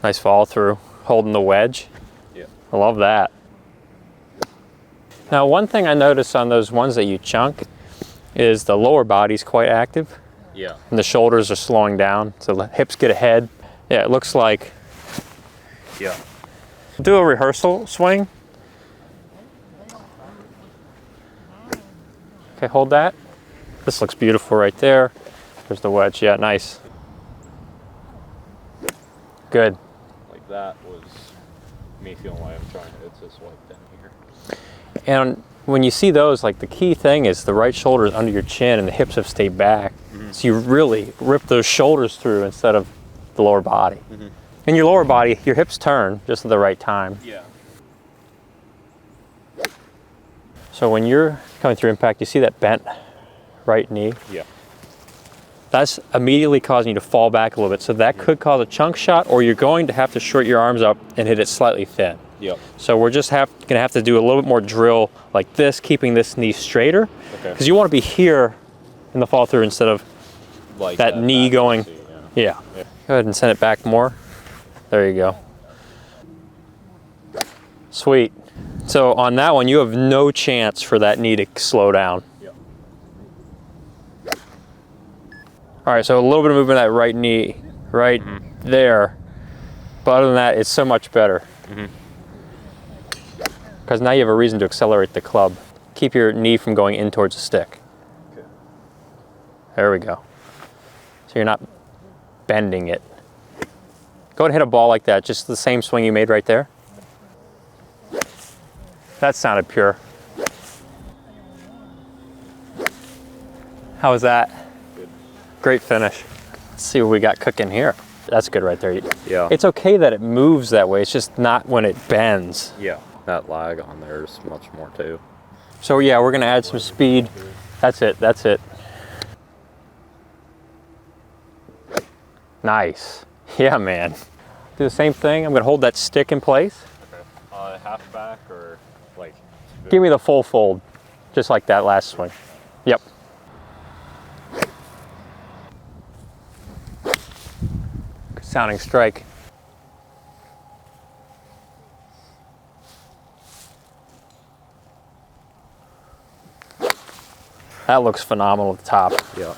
Nice follow through, holding the wedge. Yeah. I love that. Now, one thing I noticed on those ones that you chunk is the lower body's quite active. Yeah. And the shoulders are slowing down, so the hips get ahead. Yeah, it looks like. Yeah. Do a rehearsal swing. Okay, hold that. This looks beautiful right there. There's the wedge. Yeah, nice. Good. Like that was me feeling like I'm trying to hit this white pin here. And when you see those, like the key thing is the right shoulder is under your chin and the hips have stayed back. So you really rip those shoulders through instead of the lower body. In your lower body, your hips turn just at the right time. Yeah. So when you're coming through impact, you see that bent right knee? Yeah. That's immediately causing you to fall back a little bit. So that could cause a chunk shot, or you're going to have to short your arms up and hit it slightly thin. Yep. So we're just gonna have to do a little bit more drill like this, keeping this knee straighter. Okay. Because you want to be here in the fall through instead of Like that knee going. Yeah. Go ahead and send it back more. There you go. Sweet. So on that one, you have no chance for that knee to slow down. Yep. All right, so a little bit of movement of that right knee right there. But other than that, it's so much better. Because now you have a reason to accelerate the club. Keep your knee from going in towards the stick. Okay. There we go. So you're not bending it. Go ahead and hit a ball like that, just the same swing you made right there. That sounded pure. How was that? Good. Great finish. Let's see what we got cooking here. That's good right there. Yeah. It's okay that it moves that way, it's just not when it bends. Yeah. That lag on there is much more too. So yeah, we're gonna add some speed. That's it, that's it. Nice. Yeah, man. Do the same thing. I'm gonna hold that stick in place. Okay. Half back or like? Give me the full fold, just like that last swing. Yep. Good sounding strike. That looks phenomenal at the top. Yeah.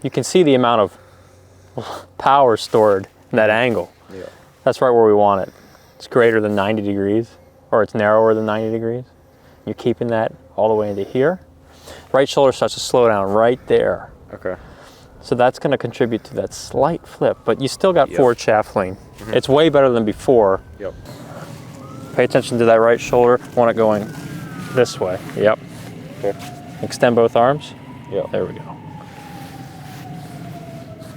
You can see the amount of power stored in that angle. Yeah. That's right where we want it. It's greater than 90 degrees, or it's narrower than 90 degrees. You're keeping that all the way into here. Right shoulder starts to slow down right there. Okay. So that's going to contribute to that slight flip, but you still got forward shaft lean. It's way better than before. Yep. Pay attention to that right shoulder. Want it going this way. Yep. Okay. Extend both arms. Yep. There we go.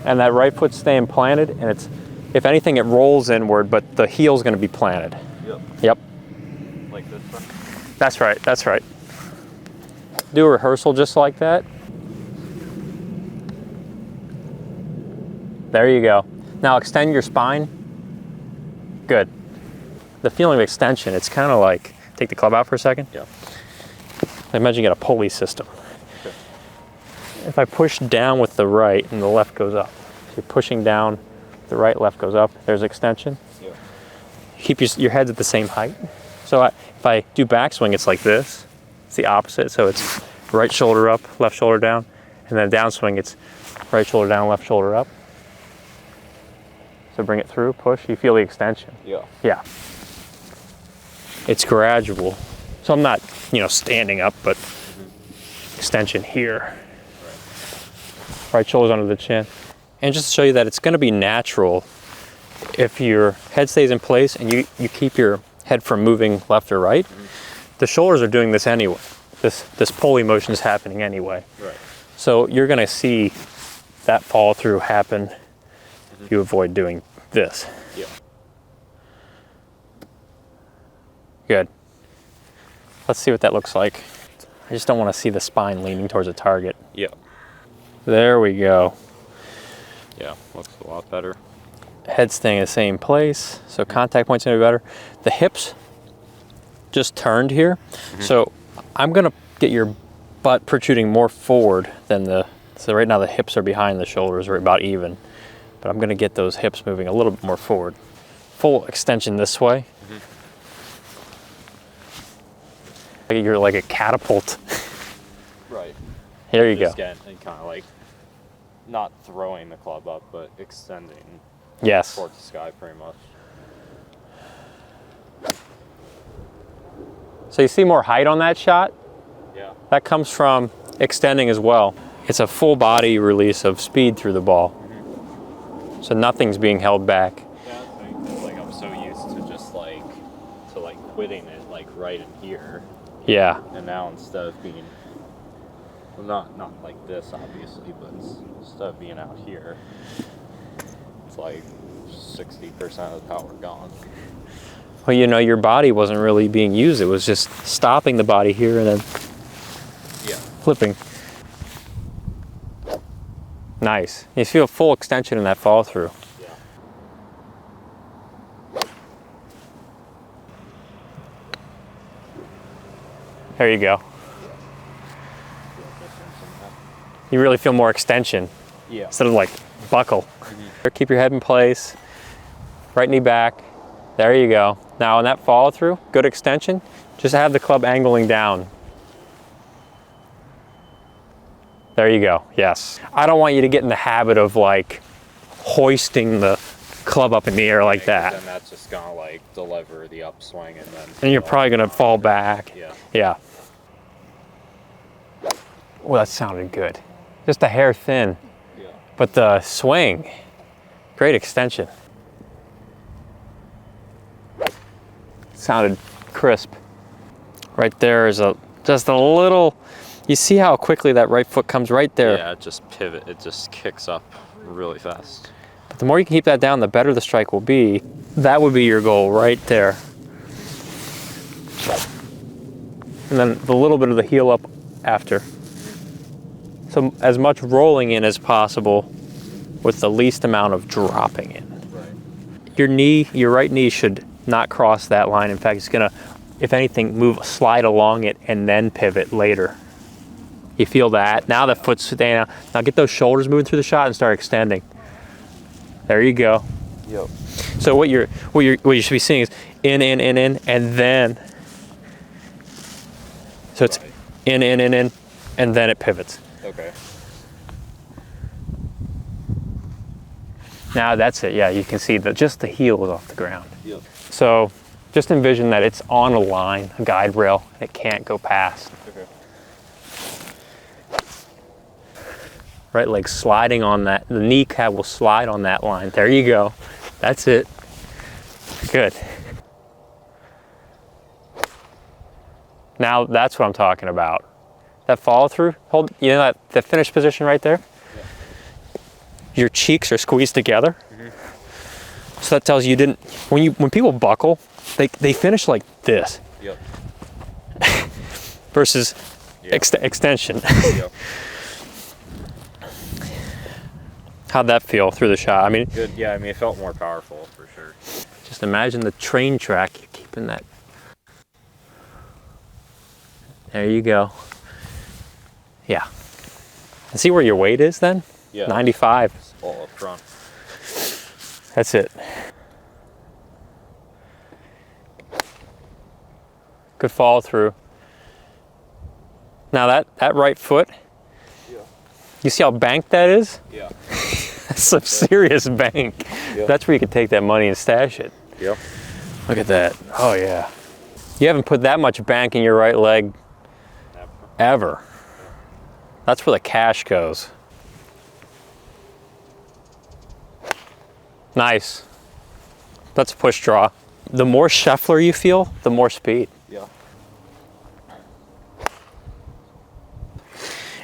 And that right foot's staying planted, and it's, if anything, it rolls inward, but the heel's going to be planted. Yep. Yep. Like this one? That's right, that's right. Do a rehearsal just like that. There you go. Now extend your spine. Good. The feeling of extension, it's kind of like, take the club out for a second. Yeah. Imagine you got a pulley system. Okay. If I push down with the right and the left goes up, so you're pushing down, the right, left goes up, there's extension. Yeah. Keep your heads at the same height. So if I do backswing, it's like this. It's the opposite, so it's right shoulder up, left shoulder down, and then downswing, it's right shoulder down, left shoulder up. So bring it through, push, you feel the extension. Yeah. Yeah. It's gradual. So I'm not, standing up, but extension here. Right shoulder's under the chin. And just to show you that it's gonna be natural if your head stays in place and you keep your head from moving left or right. The shoulders are doing this anyway. This pulley motion is happening anyway. Right. So you're gonna see that follow through happen if you avoid doing this. Yeah. Good. Let's see what that looks like. I just don't want to see the spine leaning towards a target. Yeah. There we go. Yeah, looks a lot better. Head staying in the same place, so contact point's gonna be better. The hips just turned here, so I'm gonna get your butt protruding more forward than so right now the hips are behind the shoulders, or about even, but I'm gonna get those hips moving a little bit more forward. full extension this way. You're like a catapult. Right. There you Just go. getting kind of like not throwing the club up, but extending Yes. towards the sky pretty much. So you see more height on that shot? Yeah. That comes from extending as well. It's a full body release of speed through the ball. So nothing's being held back. Yeah, I think it's like I'm so used to just like quitting it like right in here, Yeah. and now instead of being not like this obviously, but instead of being out here, it's like 60% of the power gone. Well, you know, your body wasn't really being used. It was just stopping the body here and then flipping. Nice. You feel full extension in that follow through. Yeah. There you go. You really feel more extension Yeah. instead of like buckle. Keep your head in place. Right knee back. There you go. Now on that follow through, good extension, just have the club angling down. There you go, yes. I don't want you to get in the habit of like hoisting the club up in the air like that. Then that's just gonna like deliver the upswing and then. And you're probably gonna fall back. Yeah. Yeah. Well, that sounded good. Just a hair thin, Yeah. but the swing, great extension. Sounded crisp. Right there is just a little, you see how quickly that right foot comes right there. Yeah, it just pivot. It just kicks up really fast. But the more you can keep that down, the better the strike will be. That would be your goal right there. And then the little bit of the heel up after. So as much rolling in as possible with the least amount of dropping in. Right. Your right knee should not cross that line. In fact, it's gonna, if anything, slide along it and then pivot later. You feel that? Now the foot's staying out. Now get those shoulders moving through the shot and start extending. There you go. Yep. So what you should be seeing is in, and then. So it's in, and then it pivots. Okay. Now that's it. Yeah, you can see that just the heel is off the ground. Yep. So just envision that it's on a line, a guide rail, it can't go past. Okay. Right leg sliding on that, the kneecap will slide on that line. There you go. That's it. Good. Now that's what I'm talking about. That follow through, hold, you know that finish position right there? Yeah. Your cheeks are squeezed together. So that tells you didn't, when people buckle, they finish like this. Yep. Versus Yep. extension. Yep. How'd that feel through the shot? I mean, Good. Yeah, I mean, it felt more powerful for sure. just imagine the train track, you're keeping that. There you go. Yeah. And see where your weight is then? Yeah. 95. It's all up front. That's it. Good follow through. Now that right foot, Yeah. you see how banked that is? Yeah. That's some serious bank. Yep. That's where you can take that money and stash it. Yep. Look at that. Oh yeah. You haven't put that much bank in your right leg ever. That's where the cash goes. Nice. That's a push draw. The more Scheffler you feel, the more speed. Yeah.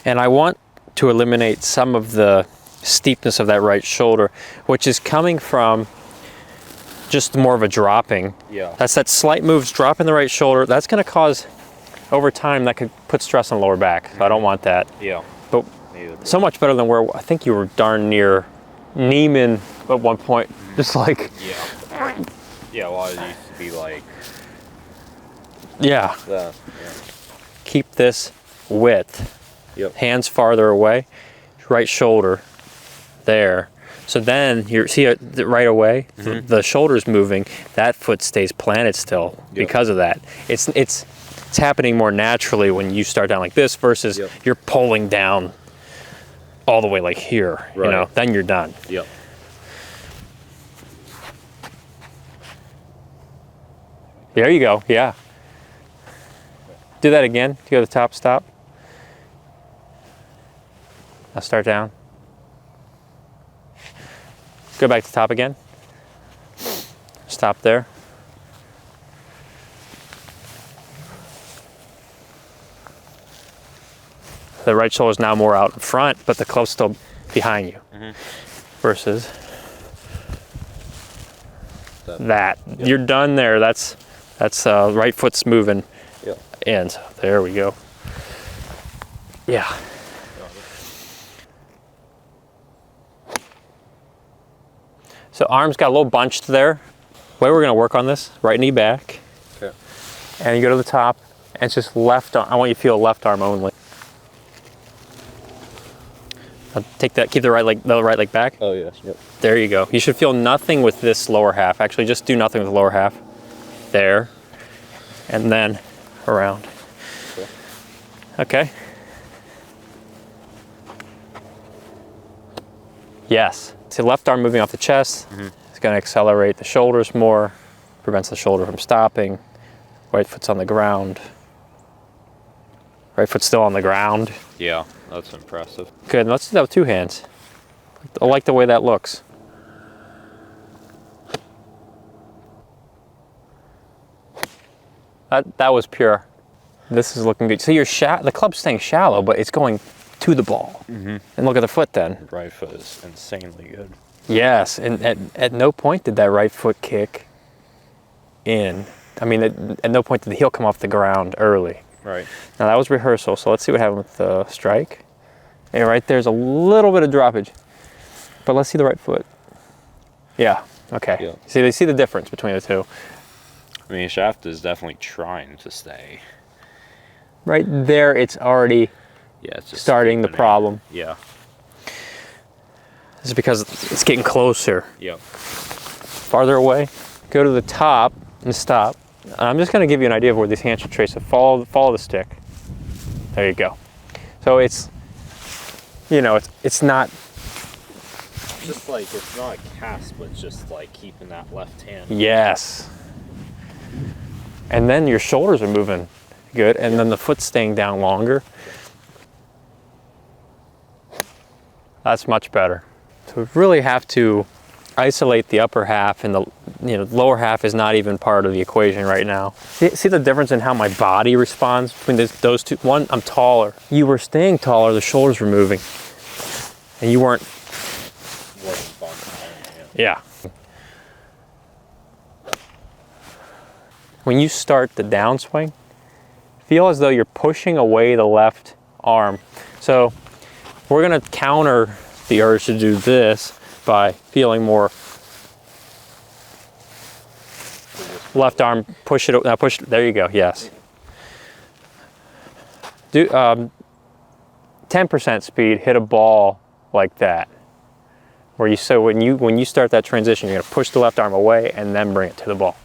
And I want to eliminate some of the steepness of that right shoulder, which is coming from just more of a dropping. Yeah. That's that slight moves, dropping the right shoulder. That's going to cause, over time, that could put stress on the lower back. So I don't want that. Yeah. But Neither. so much better than where I think you were darn near Neiman at one point. Just like, Yeah. Yeah. Well, it used to be like yeah, that. Yeah. keep this width. Yep. Hands farther away, right shoulder there. So then you see it right away, the shoulder's moving, that foot stays planted still because of that. It's happening more naturally when you start down like this versus you're pulling down all the way like here, you know, then you're done. Yep. There you go, yeah. Do that again, to go to the top, stop. Now start down. Go back to top again. Stop there. The right shoulder is now more out in front, but the club's still behind you. Versus that. You're done there. That's right foot's moving. And there we go. Yeah. So arms got a little bunched there. The way we're gonna work on this, right knee back. Okay. And you go to the top, and it's just left arm. I want you to feel left arm only. Take that, keep the right leg back. Oh yeah, yep. There you go. You should feel nothing with this lower half. Actually, just do nothing with the lower half. There. And then around. Okay. Yes. See, left arm moving off the chest. It's going to accelerate the shoulders more, prevents the shoulder from stopping. Right foot's on the ground. Right foot's still on the ground. Yeah, that's impressive. Good. Let's do that with two hands. I like the way that looks. That was pure. This is looking good. So the club's staying shallow, but it's going to the ball. And look at the foot then. Right foot is insanely good. Yes, and at no point did that right foot kick in. I mean, at no point did the heel come off the ground early. Right. Now that was rehearsal, so let's see what happened with the strike. And right there's a little bit of droppage, but let's see the right foot. Yeah, okay. Yeah. See, they see the difference between the two. I mean, shaft is definitely trying to stay. Right there, it's already it's just starting the problem. Yeah. It's because it's getting closer. Yep. Farther away, go to the top and stop. I'm just going to give you an idea of where these hands should trace. So follow the stick. There you go. So it's, you know, it's not. Just like, it's not a cast, but just like keeping that left hand. Yes. And then your shoulders are moving good, and then the foot's staying down longer. That's much better. So we really have to isolate the upper half, and the lower half is not even part of the equation right now. See the difference in how my body responds between those two? One, I'm taller. You were staying taller, the shoulders were moving, and you weren't. Yeah. When you start the downswing, feel as though you're pushing away the left arm. So we're gonna counter the urge to do this by feeling more left arm, push it, now push, there you go, yes. Do 10% speed, hit a ball like that. So when you start that transition, you're gonna push the left arm away and then bring it to the ball.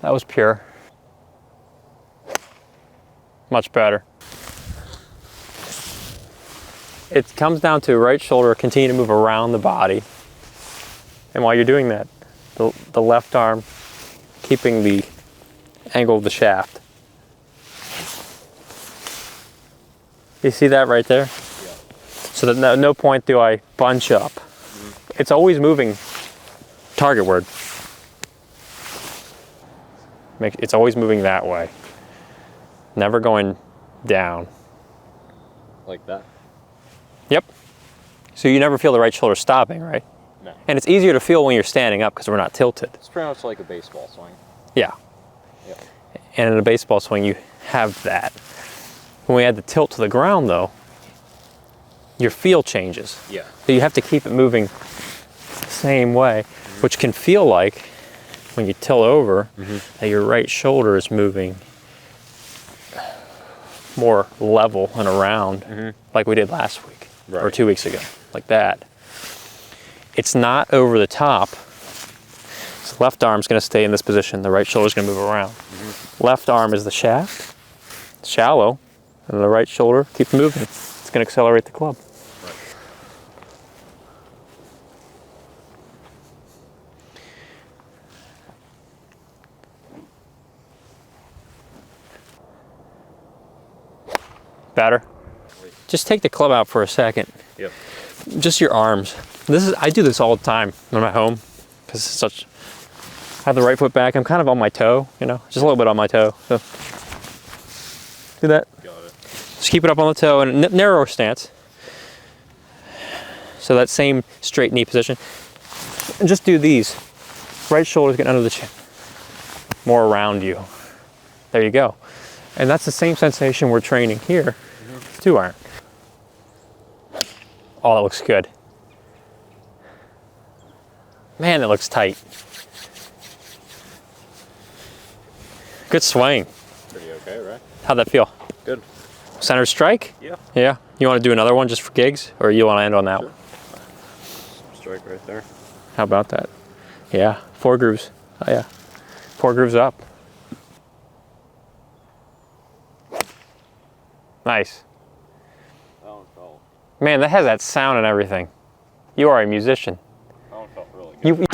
That was pure. Much better. It comes down to right shoulder, continue to move around the body. And while you're doing that, the left arm keeping the angle of the shaft. You see that right there? Yeah. So that at no point do I bunch up. It's always moving targetward. It's always moving that way. Never going down. Like that? Yep. So you never feel the right shoulder stopping, right? No. And it's easier to feel when you're standing up because we're not tilted. It's pretty much like a baseball swing. Yeah. Yep. And in a baseball swing, you have that. When we add the tilt to the ground, though, your feel changes. Yeah. So you have to keep it moving the same way, which can feel like when you tilt over, that your right shoulder is moving more level and around, like we did last week or 2 weeks ago, like that. It's not over the top. So left arm's going to stay in this position. The right shoulder's going to move around. Left arm is the shaft, shallow, and the right shoulder keeps moving. It's going to accelerate the club. Better. Just take the club out for a second. Yep. Just your arms. I do this all the time when I'm at home because it's such. I have the right foot back. I'm kind of on my toe, you know, just a little bit on my toe. So do that. Got it. Just keep it up on the toe and narrower stance. So that same straight knee position. And just do these. Right shoulder's getting under the chin. More around you. There you go. And that's the same sensation we're training here. 2-iron. Oh, that looks good. Man, that looks tight. Good swing. Pretty okay, right? How'd that feel? Good. Center strike? Yeah. Yeah. You want to do another one just for gigs? Or you want to end on that one? Strike right there. How about that? Yeah. 4 grooves. Oh, yeah. 4 grooves up. Nice. That one felt. Man, that has that sound and everything. You are a musician. That one felt really good.